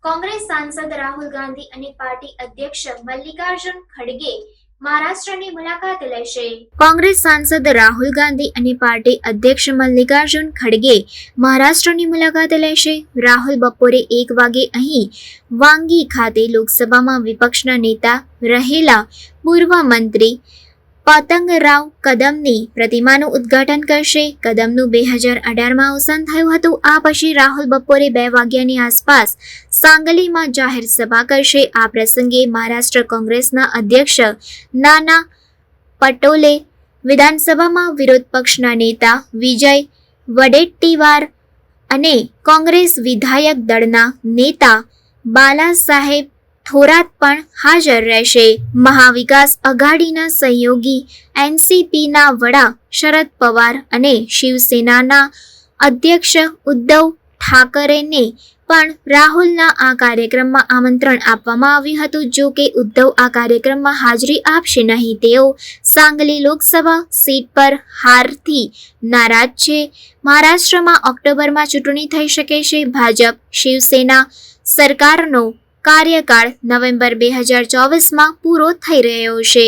કોંગ્રેસ સાંસદ રાહુલ ગાંધી અને પાર્ટી અધ્યક્ષ મલ્લિકાર્જુન ખડગે મહારાષ્ટ્રની મુલાકાત લેશે. કોંગ્રેસ સાંસદ રાહુલ ગાંધી અને પાર્ટી અધ્યક્ષ મલ્લિકાર્જુન ખડગે મહારાષ્ટ્રની મુલાકાત લેશે. રાહુલ બપોરે 1 વાગે અહીં વાંગી ખાતે લોકસભામાં વિપક્ષના નેતા રહેલા પૂર્વ મંત્રી પતંગરાવ કદમની પ્રતિમાનું ઉદ્ઘાટન કરશે. કદમનું 2018માં અવસાન થયું હતું. આ પછી રાહુલ બપોરે 2 વાગ્યાની આસપાસ સાંગલીમાં જાહેર સભા કરશે. આ પ્રસંગે મહારાષ્ટ્ર કોંગ્રેસના અધ્યક્ષ નાના પટોલે, વિધાનસભામાં વિરોધ પક્ષના નેતા વિજય વડેટ્ટીવાર અને કોંગ્રેસ વિધાયક દળના નેતા બાલાસાહેબ થોરાત પણ હાજર રહેશે. મહાવિકાસ અઘાડીના સહયોગી એનસીપીના વડા શરદ પવાર અને શિવસેનાના અધ્યક્ષ ઉદ્ધવ ઠાકરેને પણ રાહુલના આ કાર્યક્રમમાં આમંત્રણ આપવામાં આવ્યું હતું. જો કે ઉદ્ધવ આ કાર્યક્રમમાં હાજરી આપશે નહીં. તેઓ સાંગલી લોકસભા સીટ પર હારથી નારાજ છે. મહારાષ્ટ્રમાં ઓક્ટોબરમાં ચૂંટણી થઈ શકે છે. ભાજપ શિવસેના સરકારનો કાર્યકાળ નવેમ્બર 2024માં પૂરો થઈ રહ્યો છે.